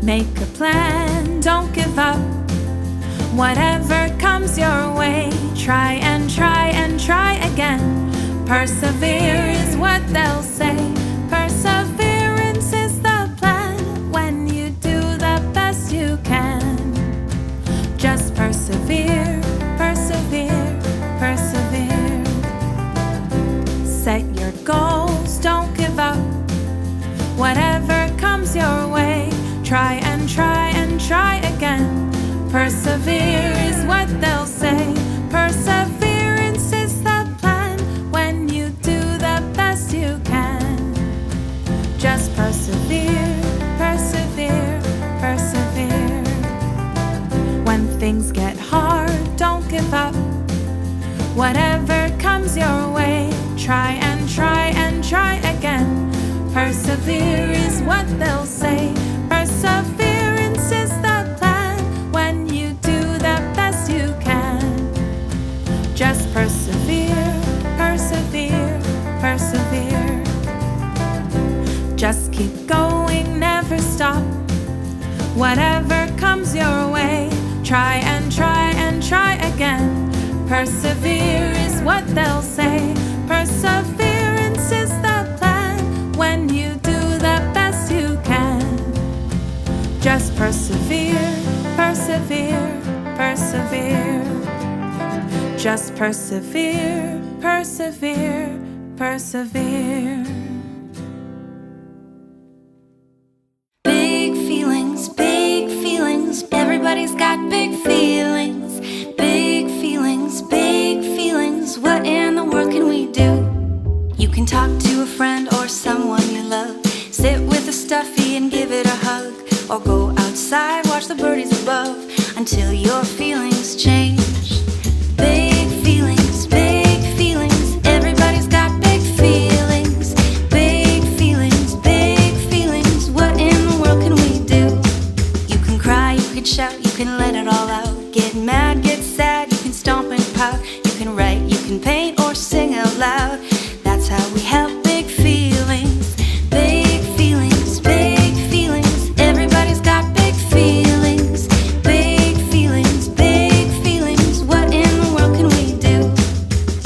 Make a plan, don't give up. Whatever comes your way, try and try and try again. Persevere is what they'll say. Perseverance is the plan when you do the best you can. Just persevere, persevere, persevere. Set your goals, don't give up. Whatever comes your way, try and try and try again. Persevere is what they'll say. Perseverance is the plan when you do the best you can. Just persevere, persevere, persevere. When things get hard, don't give up. Whatever comes your way, try and try and try again. Persevere is what they'll say. Perseverance is the plan when you do the best you can. Just persevere, persevere, persevere. Just keep going, never stop. Whatever comes your way, try and try and try again. Persevere is what they'll say. Perseverance is the plan when you do the best you can. Just persevere, persevere, persevere. Just persevere, persevere, persevere. Big feelings, everybody's got big feelings. Big feelings, what in the world can we do? You can talk to a friend or someone you love. Sit with a stuffy and give it a hug. Or go outside, watch the birdies above until your feelings change. Big feelings, everybody's got big feelings. Big feelings, what in the world can we do? You can cry, you can shout, you can let it all out. Get mad, get sad, you can stomp and pout. You can write, you can paint or sing out loud. That's how we have big feelings. Big feelings, everybody's got big feelings. Big feelings, what in the world can we do?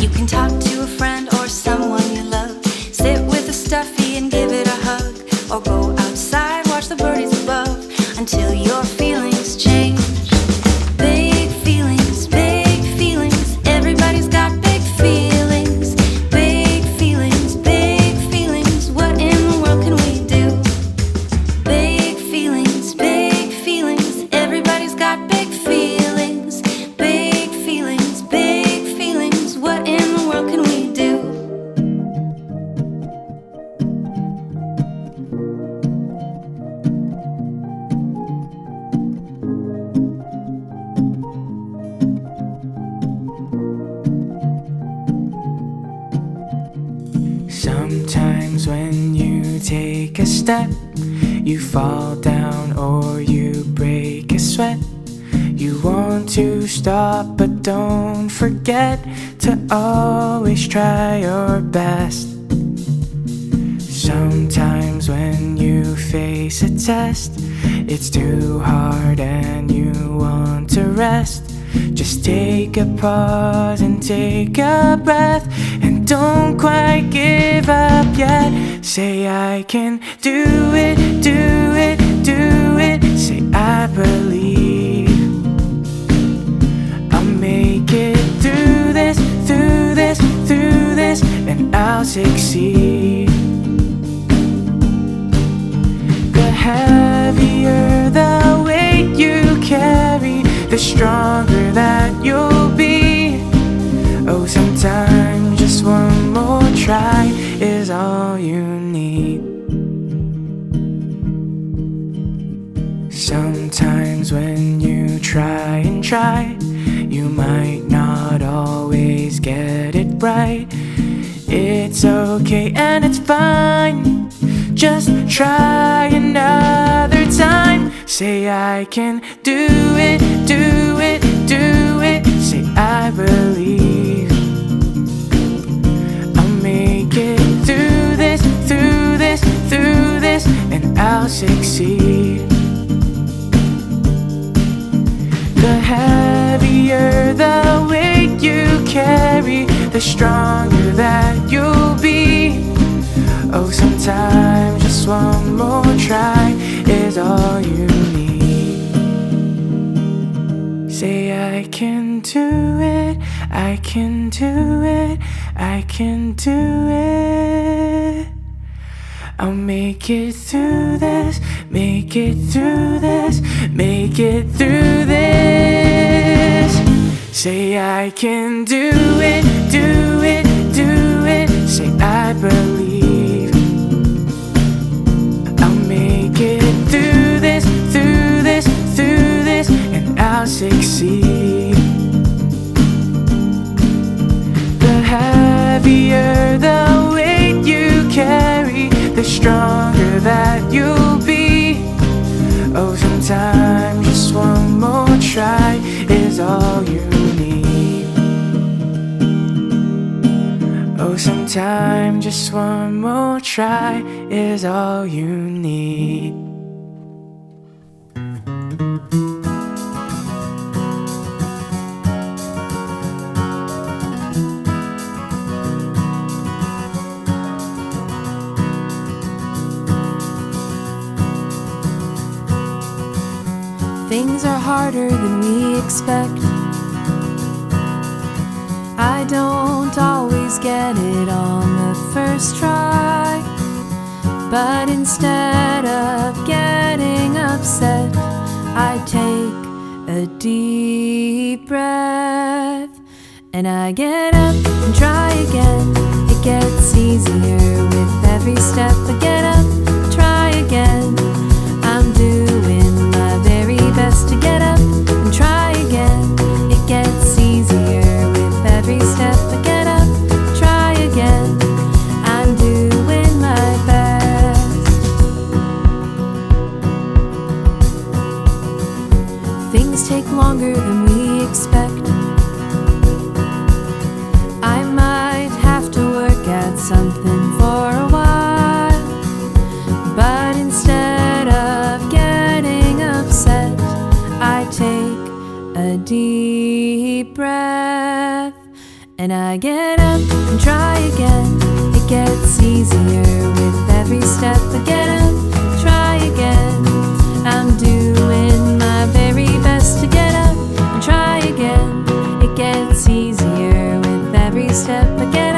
You can talk to a friend or someone you love. Sit with a stuffy and give it a hug. Or go outside, watch the birdies above until your feelings change. Big feelings, everybody's got big feelings. Big feelings, what in the world can we do? Big feelings, everybody's got big feelings. Big feelings, what in the world can we do? Sometimes when you take a step, you fall down or you break a sweat. You want to stop, but don't forget to always try your best. Sometimes when you face a test, it's too hard and you want to rest. Just take a pause and take a breath, and don't quite give up yet. Say I can do it, do it, do it. Say I believe I'll make it through this, through this, through this, and I'll succeed. The heavier the weight you carry, the stronger that you'll be. Oh, sometimes just one more try is all you need. Sometimes when you try and try, you might not always get it right. It's okay and it's fine. Just try another time. Say I can do it, do it, do it. Say I believe I'll make it through this, through this, through this, and I'll succeed. stronger that you'll be. Oh, sometimes just one more try is all you need. Say I can do it, I can do it, I can do it. I'll make it through this, make it through this, make it through this. Say I can do it, do it, do it. Say I believe. I'll make it through this, through this, through this, and I'll succeed. The heavier the weight you carry, the stronger that you'll be. Oh, sometimes just one more try is all you need. Oh, sometimes just one more try is all you need. Things are harder than we expect. I don't always get it on the first try, but instead of getting upset, I take a deep breath and I get up and try again. It gets easier with every step. I get up, try again. I'm doing my very best to get up and try again. It gets easier with every step. I get up, try again. I'm doing my best. Things take longer than we expect. I might have to work at something for a while, but instead of getting upset, I take a deep breath and I get up and try again. It gets easier with every step. I get up, try again. I'm doing my very best to get up and try again. It gets easier with every step. I get